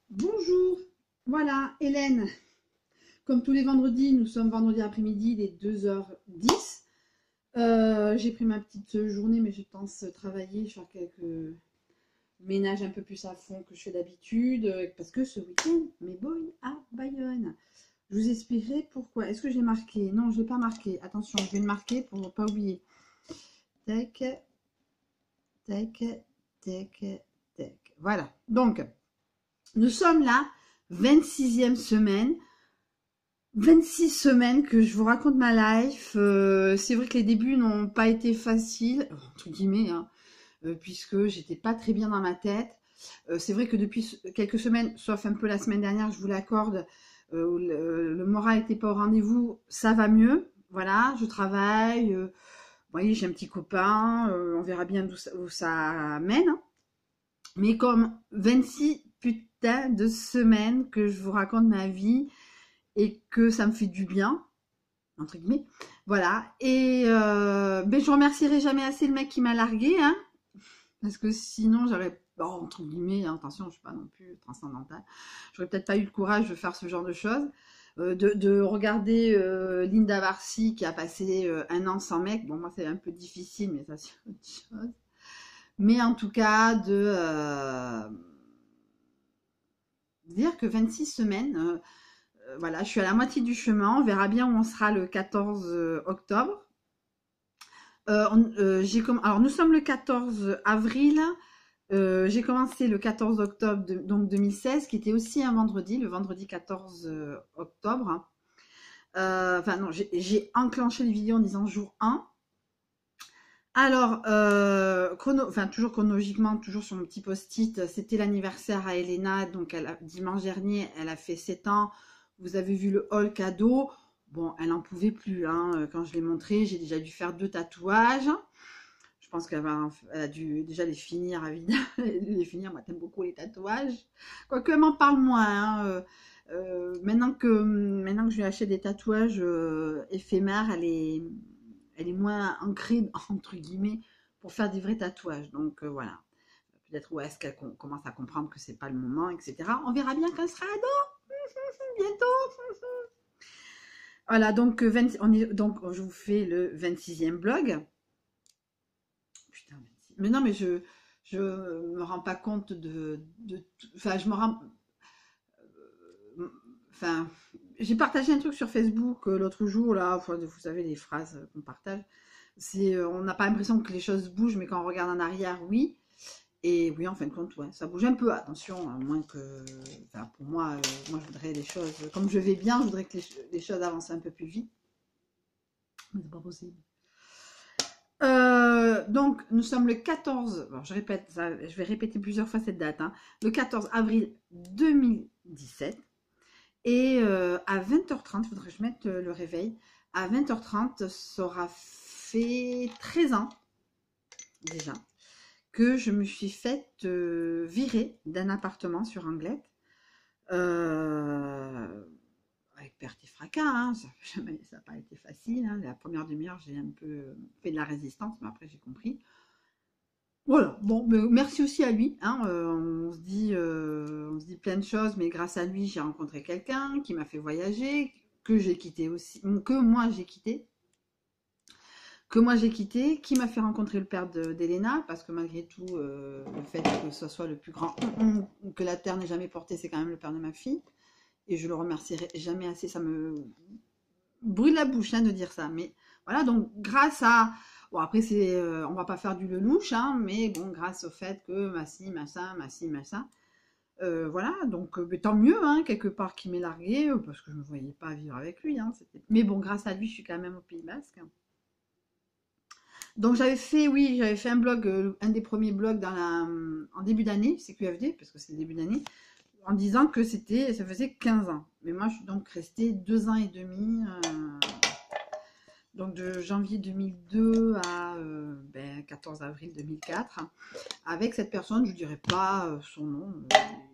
Bonjour, voilà Hélène. Comme tous les vendredis, nous sommes vendredi après-midi, il est 2h10. J'ai pris ma petite journée, mais je pense travailler, faire quelques ménages un peu plus à fond que je fais d'habitude, parce que ce week-end, mes boys à Bayonne. Je vous expliquerai pourquoi. Est-ce que j'ai marqué? Non, je ne l'ai pas marqué. Attention, je vais le marquer pour ne pas oublier. Tac, tac, tac, tac. Voilà. Donc, nous sommes là, 26e semaine. 26 semaines que je vous raconte ma life. C'est vrai que les débuts n'ont pas été faciles, entre guillemets, hein, puisque j'étais pas très bien dans ma tête. C'est vrai que depuis quelques semaines, sauf un peu la semaine dernière, je vous l'accorde, où le moral n'était pas au rendez-vous, ça va mieux. Voilà, je travaille. Vous voyez, j'ai un petit copain. On verra bien où ça mène. Mais comme 26 putains de semaines que je vous raconte ma vie et que ça me fait du bien, entre guillemets. Voilà. Et ben, je remercierai jamais assez le mec qui m'a largué, hein, parce que sinon j'aurais, bon, entre guillemets, hein, attention, je suis pas non plus transcendantale, j'aurais peut-être pas eu le courage de faire ce genre de choses. De regarder Linda Varsi qui a passé un an sans mec. Bon, moi c'est un peu difficile, mais ça c'est autre chose. Mais en tout cas, dire que 26 semaines, voilà, je suis à la moitié du chemin. On verra bien où on sera le 14 octobre. Alors, nous sommes le 14 avril. J'ai commencé le 14 octobre donc 2016, qui était aussi un vendredi, le vendredi 14 octobre. Enfin, non, j'ai enclenché les vidéos en disant jour 1. Alors, toujours chronologiquement, toujours sur mon petit post-it, c'était l'anniversaire à Elena, donc dimanche dernier, elle a fait 7 ans. Vous avez vu le haul cadeau. Bon, elle n'en pouvait plus, hein. Quand je l'ai montré, j'ai déjà dû faire 2 tatouages. Je pense qu'elle a dû déjà les finir, évidemment. Les finir, moi, t'aimes beaucoup les tatouages. Quoique, elle m'en parle moins, hein. Maintenant que je lui achète des tatouages éphémères, elle est moins ancrée, entre guillemets, pour faire des vrais tatouages. Donc voilà. Peut-être où est-ce qu'elle commence à comprendre que c'est pas le moment, etc. On verra bien quand elle sera ado, bientôt. Voilà, donc, donc je vous fais le 26e blog. Putain, 26. Mais non, mais je me rends pas compte enfin, je me rends. Enfin, j'ai partagé un truc sur Facebook l'autre jour, là, vous savez, les phrases qu'on partage. On n'a pas l'impression que les choses bougent, mais quand on regarde en arrière, oui. Et oui, en fin de compte, ouais, ça bouge un peu. Attention, à moins que. Enfin, pour moi, moi, je voudrais les choses. Comme je vais bien, je voudrais que les choses avancent un peu plus vite. Mais c'est pas possible. Donc, nous sommes le 14. Bon, je répète, je vais répéter plusieurs fois cette date, hein, le 14 avril 2017. Et à 20h30, il faudrait que je mette le réveil. À 20h30, ça aura fait 13 ans déjà que je me suis faite virer d'un appartement sur Anglette. Avec perte et fracas, hein, ça n'a pas été facile. Hein. La première demi-heure, j'ai un peu fait de la résistance, mais après j'ai compris. Voilà, bon, merci aussi à lui. Hein, on se dit plein de choses, mais grâce à lui, j'ai rencontré quelqu'un qui m'a fait voyager, que j'ai quitté aussi, que moi j'ai quitté, qui m'a fait rencontrer le père d'Elena, parce que malgré tout, le fait que ce soit le plus grand que la terre n'ait jamais porté, c'est quand même le père de ma fille. Et je le remercierai jamais assez, ça me brûle la bouche, hein, de dire ça. Mais voilà, donc grâce à... Bon, après, on va pas faire du lelouch, hein, mais bon, grâce au fait que ma ci, voilà, donc tant mieux, hein, quelque part qu'il m'ait largué, parce que je ne me voyais pas vivre avec lui. Hein, mais bon, grâce à lui, je suis quand même au Pays Basque. Donc j'avais fait un blog, un des premiers blogs en début d'année, c'est QFD, parce que c'est le début d'année, en disant que ça faisait 15 ans. Mais moi, je suis donc restée 2 ans et demi, donc de janvier 2002 à 14 avril 2004, avec cette personne. Je ne dirais pas son nom,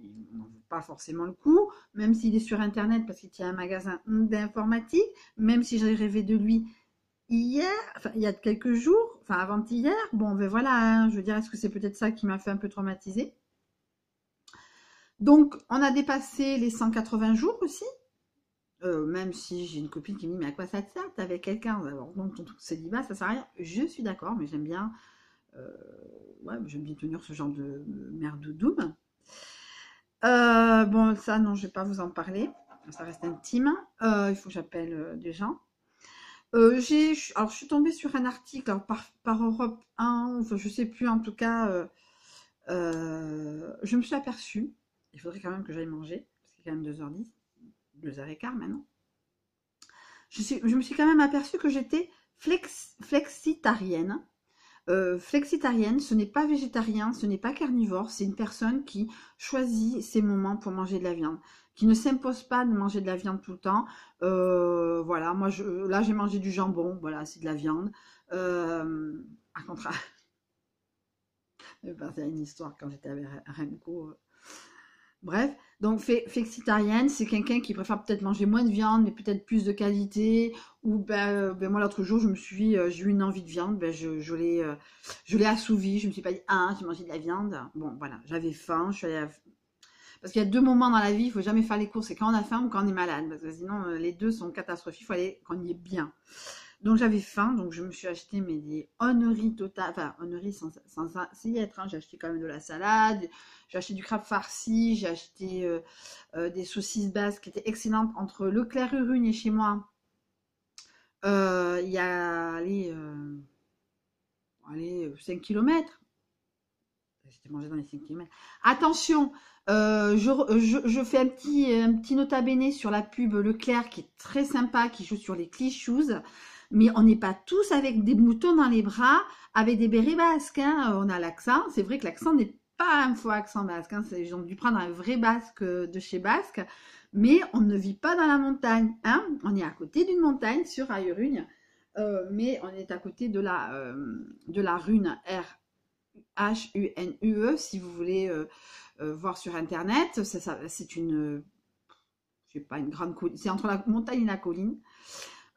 il n'en vaut pas forcément le coup, même s'il est sur Internet parce qu'il tient un magasin d'informatique, même si j'ai rêvé de lui hier, enfin il y a quelques jours, enfin avant-hier, bon ben voilà, hein, je veux dire, est-ce que c'est peut-être ça qui m'a fait un peu traumatiser? Donc, on a dépassé les 180 jours aussi. Même si j'ai une copine qui me dit, mais à quoi ça te sert? T'es avec quelqu'un, alors donc ton célibat, ça sert à rien. Je suis d'accord, mais j'aime bien, euh, ouais, j'aime bien tenir ce genre de merde de doom. Bon, ça, non, je vais pas vous en parler. Ça reste intime. Il faut que j'appelle des gens. Alors, je suis tombée sur un article alors, par Europe 1, enfin, je sais plus, en tout cas, je me suis aperçue, il faudrait quand même que j'aille manger, parce qu'il est quand même 2h10, 2h15 maintenant. Je me suis quand même aperçue que j'étais flexitarienne. Flexitarienne, ce n'est pas végétarien, ce n'est pas carnivore, c'est une personne qui choisit ses moments pour manger de la viande, qui ne s'impose pas de manger de la viande tout le temps. Voilà, moi là j'ai mangé du jambon, voilà, c'est de la viande. À contraire, c'est une histoire quand j'étais avec Remco. Bref, donc flexitarienne, c'est quelqu'un qui préfère peut-être manger moins de viande, mais peut-être plus de qualité. Ou ben moi l'autre jour, j'ai eu une envie de viande, je l'ai assouvi. Je me suis pas dit ah j'ai mangé de la viande. Bon voilà, j'avais faim, je suis allée parce qu'il y a deux moments dans la vie, il faut jamais faire les courses, c'est quand on a faim ou quand on est malade, parce que sinon les deux sont catastrophiques. Il faut aller quand on y est bien. Donc j'avais faim, donc je me suis acheté des honneries totales, enfin honneries sans y être, hein. J'ai acheté quand même de la salade, j'ai acheté du crabe farci, j'ai acheté des saucisses basques qui étaient excellentes entre Leclerc Urugne et chez moi. Il y a allez, 5 km. J'étais mangé dans les 5 km. Attention, je fais un petit nota bene sur la pub Leclerc qui est très sympa, qui joue sur les clichous. Mais on n'est pas tous avec des moutons dans les bras, avec des bérets basques. Hein. On a l'accent. C'est vrai que l'accent n'est pas un faux accent basque. Hein. Ils ont dû prendre un vrai basque de chez Basque. Mais on ne vit pas dans la montagne. Hein. On est à côté d'une montagne sur Ayerugne. Mais on est à côté de la rune Hunue, si vous voulez voir sur internet. C'est une, je sais pas, une grande colline. C'est entre la montagne et la colline.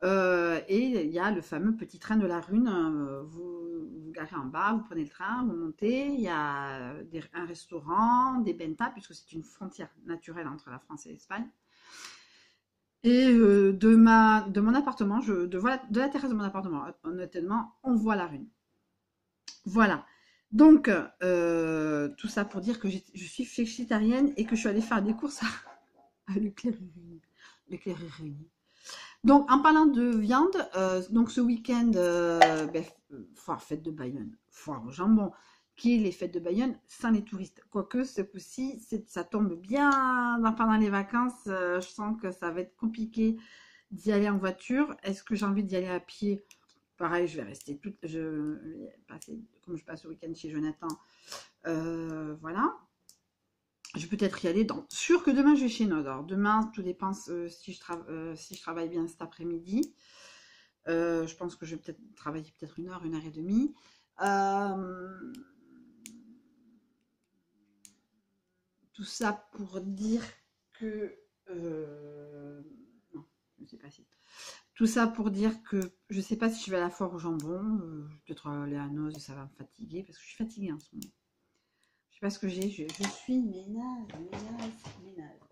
Et il y a le fameux petit train de la Rune. Vous garez en bas, vous prenez le train, vous montez. Il y a un restaurant, des bentas, puisque c'est une frontière naturelle entre la France et l'Espagne. Et de mon appartement, de la terrasse de mon appartement, honnêtement, on voit la Rune. Voilà. Donc, tout ça pour dire que je suis végétarienne et que je suis allée faire des courses à Leclerc. Donc, en parlant de viande, donc ce week-end, foire fête de Bayonne, foire au jambon, qui est les fêtes de Bayonne sans les touristes. Quoique, ce coup-ci, ça tombe bien pendant les vacances. Je sens que ça va être compliqué d'y aller en voiture. Est-ce que j'ai envie d'y aller à pied? Pareil, je vais rester je vais passer, comme je passe le week-end chez Jonathan. Voilà. Je vais peut-être y aller. Sûr que demain, je vais chez Nod. Alors, demain, tout dépend si je travaille bien cet après-midi. Je pense que je vais peut-être travailler peut-être 1 heure et demie. Tout ça pour dire que... non, je ne sais pas si... Tout ça pour dire que je ne sais pas si je vais à la foire au jambon. Je vais peut-être aller à Noz, ça va me fatiguer parce que je suis fatiguée en ce moment. Je sais pas ce que j'ai. Je suis ménage.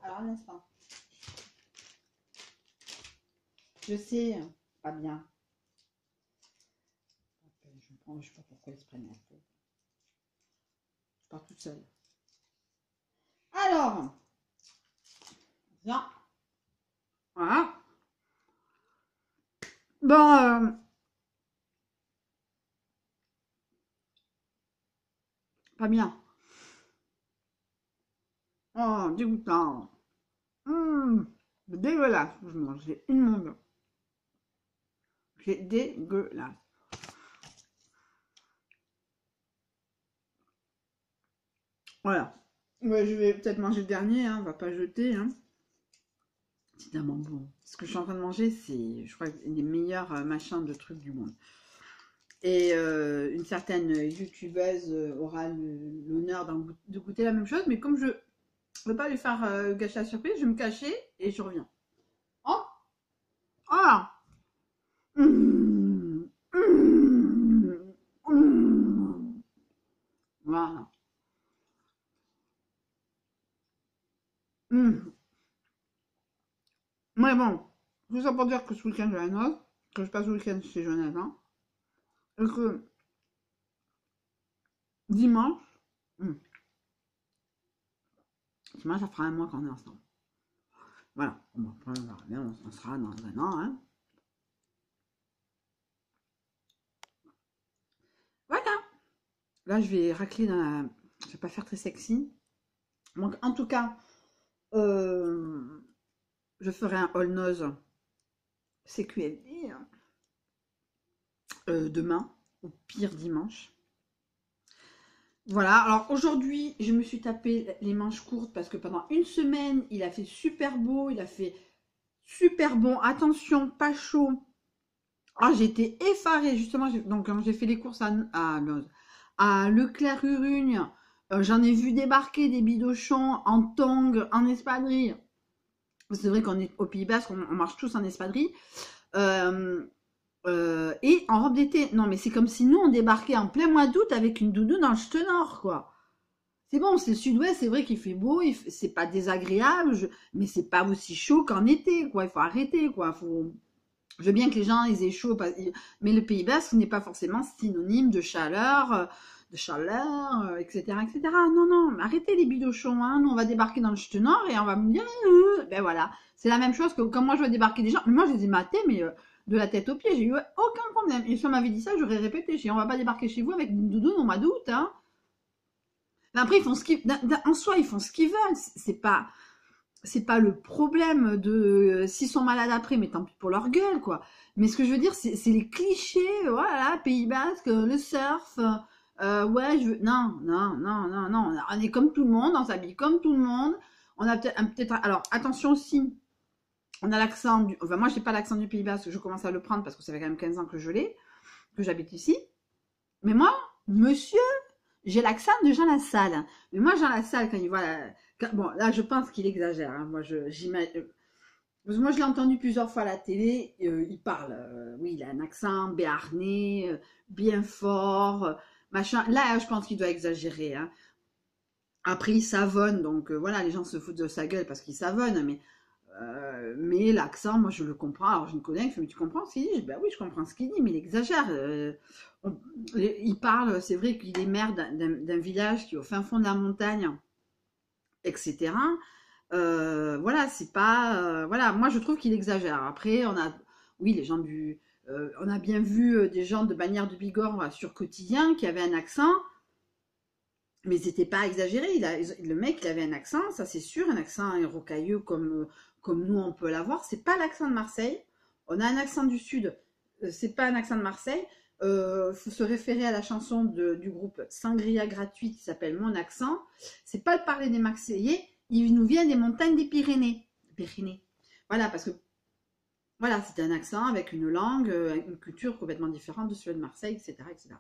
Alors, un instant. Je sais, pas bien. Je ne sais pas pourquoi ils se prennent la tête. Je pars toute seule. Alors, bien. Voilà. Bon, pas bien. Oh, dégoûtant. Dégueulasse. Je mange, c'est immonde. C'est dégueulasse. Voilà. Ouais, je vais peut-être manger le dernier, hein, on va pas jeter. Hein. C'est tellement bon. Ce que je suis en train de manger, c'est, je crois, les meilleurs machins de trucs du monde. Et une certaine youtubeuse aura l'honneur de goûter la même chose, mais comme je ne veux pas lui faire gâcher la surprise, je vais me cacher et je reviens. Oh! Ah! Mmh, mmh, mmh. Voilà. Mais bon, tout ça pour dire que ce week-end, j'ai la noce, que je passe le week-end chez Jonathan, et que dimanche, hum, dimanche, ça fera un mois qu'on est ensemble. Voilà. Bon, après, on verra bien, on sera dans un an, hein. Voilà. Là, je vais racler dans la... Je vais pas faire très sexy. Donc, en tout cas, euh, je ferai un all nose CQFD demain, ou pire dimanche. Voilà, alors aujourd'hui, je me suis tapé les manches courtes parce que pendant une semaine, il a fait super beau, il a fait super bon. Attention, pas chaud. Ah, j'étais effarée, justement. Donc, quand j'ai fait les courses à Leclerc-Urugne, j'en ai vu débarquer des bidochons en tongs, en espadrille. C'est vrai qu'on est au Pays Basque, on marche tous en espadrille. Euh, et en robe d'été. Non, mais c'est comme si nous, on débarquait en plein mois d'août avec une doudoune dans le Ch'tenord, quoi. C'est bon, c'est le sud-ouest, c'est vrai qu'il fait beau, c'est pas désagréable, mais c'est pas aussi chaud qu'en été, quoi. Il faut arrêter, quoi. Je veux bien que les gens ils aient chaud, mais le Pays Basque n'est pas forcément synonyme de chaleur, etc., etc. Non, non, arrêtez les bidochons, hein. Nous, on va débarquer dans le Ch'tenord et on va me dire, ben voilà. C'est la même chose que quand moi je vais débarquer des gens. Moi, je les ai matés, mais de la tête aux pieds, j'ai eu aucun problème. Et si on m'avait dit ça, j'aurais répété. J'ai dit, on va pas débarquer chez vous avec une doudoune au mois d'août, hein. Mais après, ils font ce qu'ils, en soi, ils font ce qu'ils veulent. C'est pas le problème de s'ils sont malades après, mais tant pis pour leur gueule, quoi. Mais ce que je veux dire, c'est les clichés, voilà, Pays Basque, le surf, ouais, non, non, non, non, non, on est comme tout le monde, on s'habille comme tout le monde, on a peut-être, alors attention aussi, on a l'accent du, enfin moi j'ai pas l'accent du Pays Basque, je commence à le prendre parce que ça fait quand même 15 ans que je l'ai, que j'habite ici, mais moi, monsieur, j'ai l'accent de Jean Lassalle. Mais moi, Jean Lassalle, quand il voit bon, là, je pense qu'il exagère. Hein. Moi, j'imagine. Moi, je l'ai entendu plusieurs fois à la télé. Il parle. Oui, il a un accent béarnais, bien fort, machin. Là, je pense qu'il doit exagérer. Hein. Après, il savonne. Donc, voilà, les gens se foutent de sa gueule parce qu'il savonne. Mais l'accent, moi, je le comprends. Alors, je me connais, il fait, mais tu comprends ce qu'il dit? Ben oui, je comprends ce qu'il dit, mais il exagère. Il parle, c'est vrai qu'il est maire d'un village qui est au fin fond de la montagne, etc. Voilà, c'est pas. Voilà, moi, je trouve qu'il exagère. Après, oui, les gens on a bien vu des gens de Bagnères de Bigorre sur Quotidien qui avaient un accent. Mais c'était pas exagéré. Le mec, il avait un accent, ça c'est sûr, un accent rocailleux comme nous on peut l'avoir. C'est pas l'accent de Marseille. On a un accent du Sud. C'est pas un accent de Marseille. Faut se référer à la chanson du groupe Sangria Gratuite qui s'appelle Mon accent. C'est pas le parler des Marseillais. Il nous vient des montagnes des Pyrénées. Pyrénées. Voilà, parce que voilà, c'est un accent avec une langue, une culture complètement différente de celui de Marseille, etc., etc.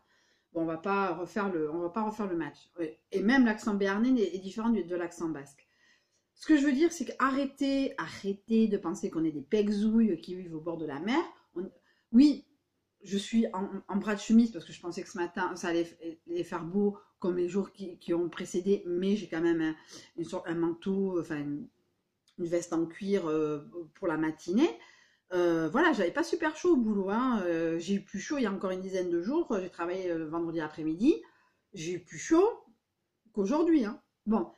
Bon, on va pas refaire le match. Et même l'accent béarnais est différent de l'accent basque. Ce que je veux dire, c'est qu'arrêtez de penser qu'on est des pegzouilles qui vivent au bord de la mer. Oui, je suis en bras de chemise parce que je pensais que ce matin, ça allait faire beau comme les jours qui ont précédé, mais j'ai quand même un manteau, enfin une veste en cuir pour la matinée. Voilà, j'avais pas super chaud au boulot. Hein. J'ai eu plus chaud il y a encore une dizaine de jours. J'ai travaillé vendredi après-midi. J'ai eu plus chaud qu'aujourd'hui. Hein. Bon.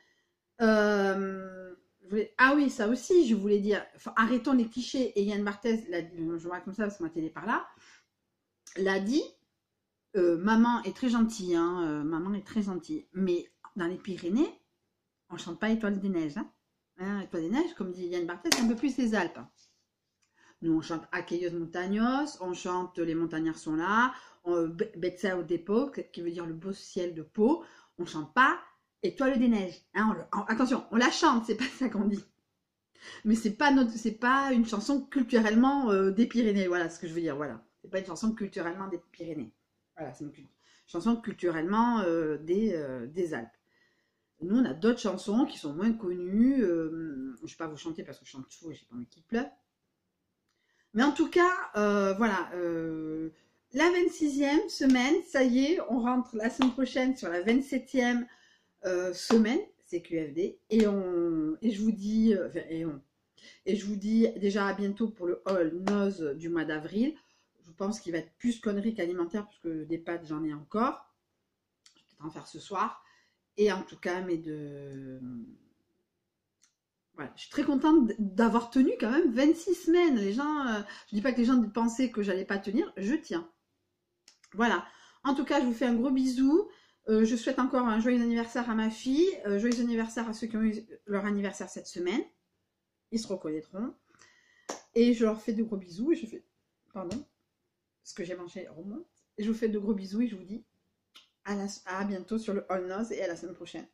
Ah oui, ça aussi, je voulais dire. Enfin, arrêtons les clichés. Et Yann Barthès, je vois comme ça parce que ma télé par là, l'a dit. Maman est très gentille. Hein, maman est très gentille. Mais dans les Pyrénées, on chante pas Étoile des Neiges. Hein. Étoile des Neiges, comme dit Yann Barthès, c'est un peu plus les Alpes. Nous, on chante Aquellos Montaños, on chante Les Montagnards sont là, Betsao de Pau, qui veut dire le beau ciel de Pau. On chante pas Étoile des Neiges. Hein, attention, on la chante, c'est pas ça qu'on dit. Mais c'est pas une chanson culturellement des Pyrénées. Voilà ce que je veux dire. Voilà, c'est pas une chanson culturellement des Pyrénées. Voilà, c'est une chanson culturellement des Alpes. Nous, on a d'autres chansons qui sont moins connues. Je ne vais pas vous chanter parce que je chante faux et j'ai pas envie qu'il pleuve. Mais en tout cas, voilà, la 26e semaine, ça y est, on rentre la semaine prochaine sur la 27e semaine. CQFD. Et je vous dis, et je vous dis déjà à bientôt pour le haul Noz du mois d'avril. Je pense qu'il va être plus connerie qu'alimentaire, puisque des pâtes, j'en ai encore. Je vais peut-être en faire ce soir. Et en tout cas, voilà. Je suis très contente d'avoir tenu quand même 26 semaines. Les gens, je dis pas que les gens pensaient que j'allais pas tenir, je tiens. Voilà. En tout cas, je vous fais un gros bisou. Je souhaite encore un joyeux anniversaire à ma fille. Joyeux anniversaire à ceux qui ont eu leur anniversaire cette semaine. Ils se reconnaîtront. Et je leur fais de gros bisous. Et je fais, pardon, ce que j'ai mangé remonte. Et je vous fais de gros bisous et je vous dis à bientôt sur le All Noz et à la semaine prochaine.